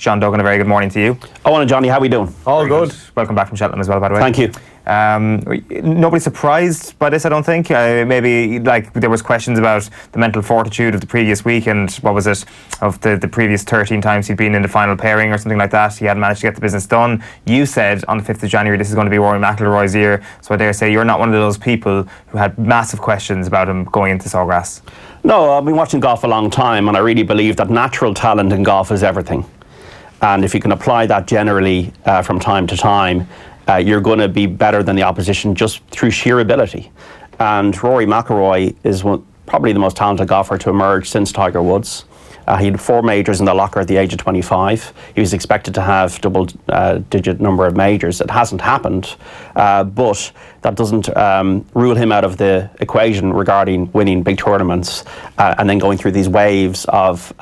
John Duggan, a very good morning to you. Eoin and Johnny, how are we doing? All good. Welcome back from Shetland as well, by the way. Thank you. Nobody surprised by this, I don't think. Maybe like there was questions about the mental fortitude of the previous week and what was it, of the previous 13 times he'd been in the final pairing or something like that. He hadn't managed to get the business done. You said on the 5th of January this is going to be Rory McIlroy's year, so I dare say you're not one of those people who had massive questions about him going into Sawgrass. No, I've been watching golf a long time, and I really believe that natural talent in golf is everything. And if you can apply that generally from time to time, you're going to be better than the opposition just through sheer ability. And Rory McIlroy is probably the most talented golfer to emerge since Tiger Woods. He had 4 majors in the locker at the age of 25. He was expected to have double-digit number of majors. It hasn't happened, but that doesn't rule him out of the equation regarding winning big tournaments and then going through these waves of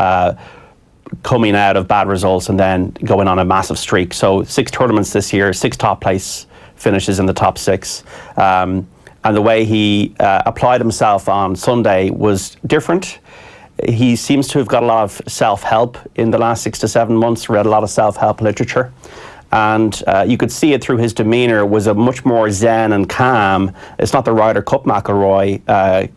coming out of bad results and then going on a massive streak. So 6 tournaments this year, 6 top place finishes in the top 6. And the way he applied himself on Sunday was different. He seems to have got a lot of self-help in the last 6 to 7 months, read a lot of self-help literature. And you could see it through his demeanour, was a much more zen and calm. It's not the Ryder Cup McIlroy,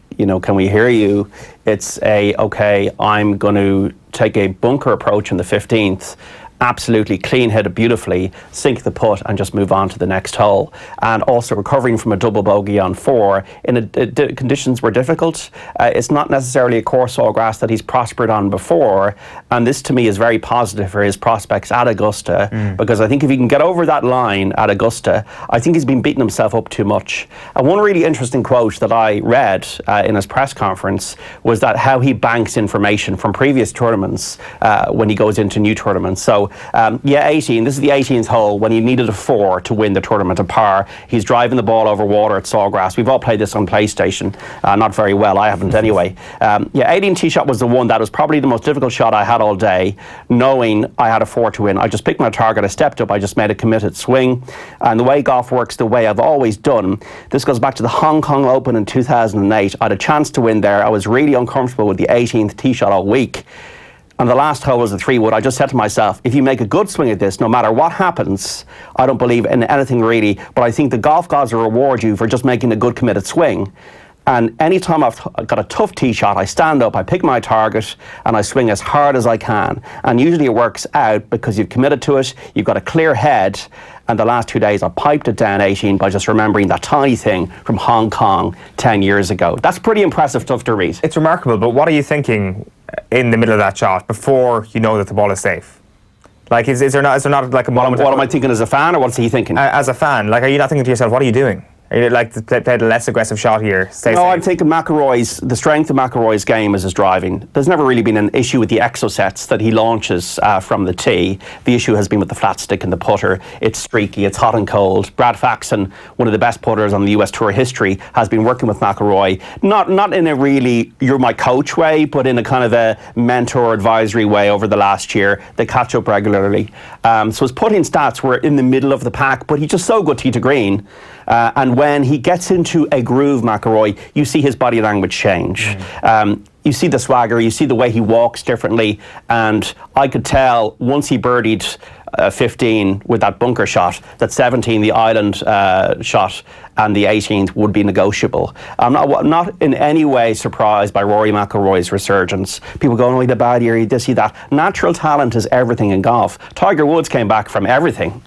can we hear you? It's okay, I'm going to take a bunker approach in the 15th, absolutely clean-headed beautifully, sink the putt and just move on to the next hole. And also recovering from a double bogey on 4 in conditions were difficult. It's not necessarily a course Sawgrass that he's prospered on before, and this to me is very positive for his prospects at Augusta, because I think if he can get over that line at Augusta, I think he's been beating himself up too much. And one really interesting quote that I read in his press conference was that how he banks information from previous tournaments when he goes into new tournaments. So 18, this is the 18th hole when he needed a 4 to win the tournament, a par. He's driving the ball over water at Sawgrass. We've all played this on PlayStation, not very well, I haven't anyway. 18 tee shot was the one that was probably the most difficult shot I had all day, knowing I had a 4 to win. I just picked my target, I stepped up, I just made a committed swing. And the way golf works, the way I've always done, this goes back to the Hong Kong Open in 2008. I had a chance to win there. I was really uncomfortable with the 18th tee shot all week. And the last hole was a 3-wood. I just said to myself, if you make a good swing at this, no matter what happens, I don't believe in anything really, but I think the golf gods will reward you for just making a good committed swing. And anytime I've got a tough tee shot, I stand up, I pick my target, and I swing as hard as I can. And usually it works out because you've committed to it, you've got a clear head. And the last 2 days, I piped it down 18 by just remembering that tiny thing from Hong Kong 10 years ago. That's pretty impressive stuff to read. It's remarkable, but what are you thinking in the middle of that shot before you know that the ball is safe? Like, is there not like a moment? What am I thinking as a fan, or what's he thinking? As a fan, like, are you not thinking to yourself, what are you doing? Are you like to play the less aggressive shot here? No, I'm thinking the strength of McIlroy's game is his driving. There's never really been an issue with the exosets that he launches from the tee. The issue has been with the flat stick and the putter. It's streaky, it's hot and cold. Brad Faxon, one of the best putters on the US Tour history, has been working with McIlroy, not in a really, you're my coach way, but in a kind of a mentor advisory way over the last year. They catch up regularly. So his putting stats were in the middle of the pack, but he's just so good tee to green. And when he gets into a groove, McIlroy, you see his body language change. You see the swagger, you see the way he walks differently. And I could tell once he birdied 15 with that bunker shot, that 17, the island shot, and the 18th would be negotiable. I'm not in any way surprised by Rory McIlroy's resurgence. People go, oh, he had a bad year, he this, he that. Natural talent is everything in golf. Tiger Woods came back from everything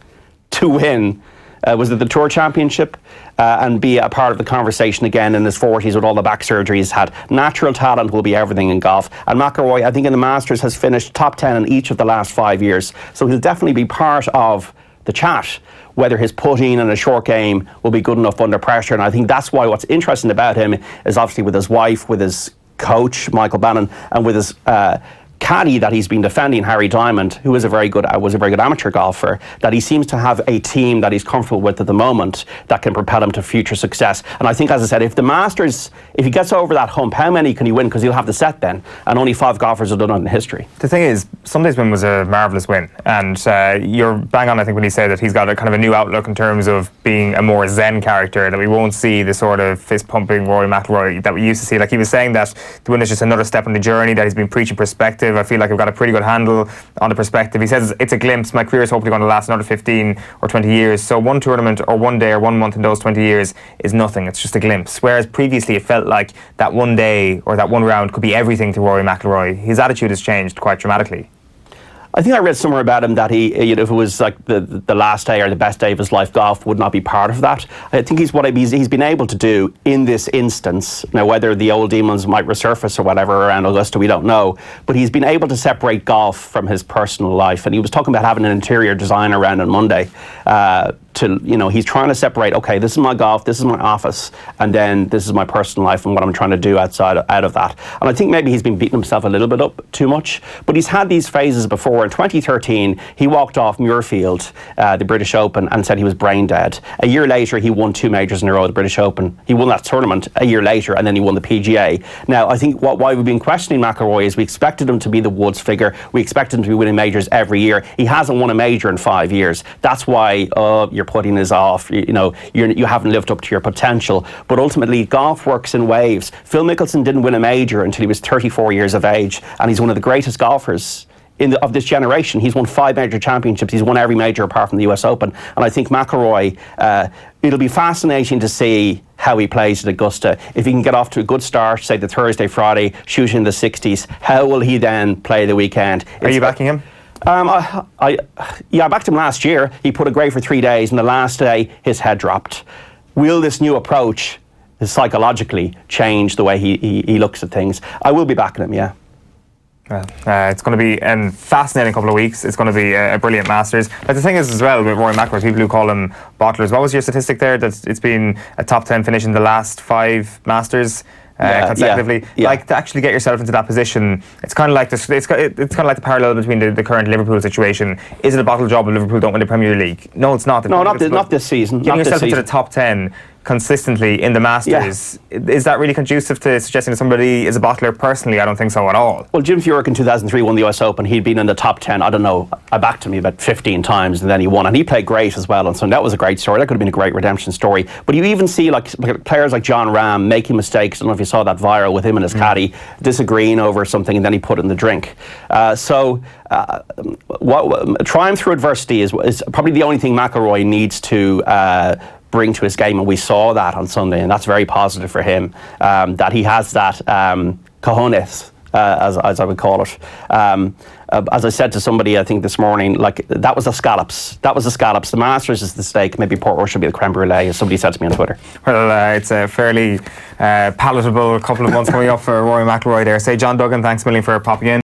to win. Was it the Tour Championship? And be a part of the conversation again in his 40s with all the back surgery he's had. Natural talent will be everything in golf. And McIlroy, I think in the Masters, has finished top 10 in each of the last 5 years. So he'll definitely be part of the chat, whether his putting and a short game will be good enough under pressure. And I think that's why what's interesting about him is obviously with his wife, with his coach, Michael Bannon, and with his caddy that he's been defending, Harry Diamond, who was a very good amateur golfer, that he seems to have a team that he's comfortable with at the moment that can propel him to future success. And I think, as I said, if the Masters, if he gets over that hump, how many can he win? Because he'll have the set then, and only 5 golfers have done it in history. The thing is, Sunday's win was a marvellous win, and you're bang on, I think, when you say that he's got a kind of a new outlook in terms of being a more zen character, that we won't see the sort of fist-pumping Rory McIlroy that we used to see. Like, he was saying that the win is just another step on the journey, that he's been preaching perspective, perspective. I feel like I've got a pretty good handle on the perspective. He says it's a glimpse. My career is hopefully going to last another 15 or 20 years. So one tournament or one day or 1 month in those 20 years is nothing. It's just a glimpse. Whereas previously it felt like that one day or that one round could be everything to Rory McIlroy. His attitude has changed quite dramatically. I think I read somewhere about him that he, if it was like the last day or the best day of his life, golf would not be part of that. I think he's been able to do in this instance. Now, whether the old demons might resurface or whatever around Augusta, we don't know. But he's been able to separate golf from his personal life, and he was talking about having an interior designer around on Monday. He's trying to separate. Okay, this is my golf, this is my office, and then this is my personal life and what I'm trying to do out of that. And I think maybe he's been beating himself a little bit up too much. But he's had these phases before. In 2013, he walked off Muirfield, the British Open, and said he was brain dead. A year later, he won 2 majors in a row at the British Open. He won that tournament a year later, and then he won the PGA. Now, I think why we've been questioning McIlroy is we expected him to be the Woods figure. We expected him to be winning majors every year. He hasn't won a major in 5 years. That's why your putting is off. You haven't lived up to your potential. But ultimately, golf works in waves. Phil Mickelson didn't win a major until he was 34 years of age, and he's one of the greatest golfers of this generation. He's won 5 major championships. He's won every major apart from the US Open. And I think McIlroy, it'll be fascinating to see how he plays at Augusta. If he can get off to a good start, say the Thursday, Friday, shoot in the 60s, how will he then play the weekend? Are you backing him? I backed him last year. He put a great for 3 days, and the last day, his head dropped. Will this new approach psychologically change the way he looks at things? I will be backing him, yeah. Well, it's going to be a fascinating couple of weeks. It's going to be a brilliant Masters. But the thing is as well with Rory McIlroy, people who call him bottlers. What was your statistic there? That it's been a top 10 finish in the last 5 Masters consecutively. Yeah. Like to actually get yourself into that position, it's kind of like this. It's kind of like the parallel between the current Liverpool situation. Is it a bottle job if Liverpool don't win the Premier League? No, it's not. No, not this season. Getting yourself into the top 10 consistently in the Masters, is that really conducive to suggesting that somebody is a bottler? Personally, I don't think so at all. Well, Jim Furyk in 2003 won the US Open. He'd been in the top 10, I don't know, I backed him about 15 times, and then he won, and he played great as well, and so that was a great story. That could have been a great redemption story. But you even see like players like John Ram making mistakes. I don't know if you saw that viral with him and his caddy disagreeing over something, and then he put it in the drink. Triumph through adversity is probably the only thing McIlroy needs to bring to his game, and we saw that on Sunday, and that's very positive for him, that he has that cojones, as I would call it. As I said to somebody, I think this morning, like that was the scallops. That was the scallops. The Masters is the steak. Maybe Port Royal should be the creme brulee, as somebody said to me on Twitter. Well, it's a fairly palatable couple of months coming up for Rory McIlroy there. Say, John Duggan, thanks a million for popping in.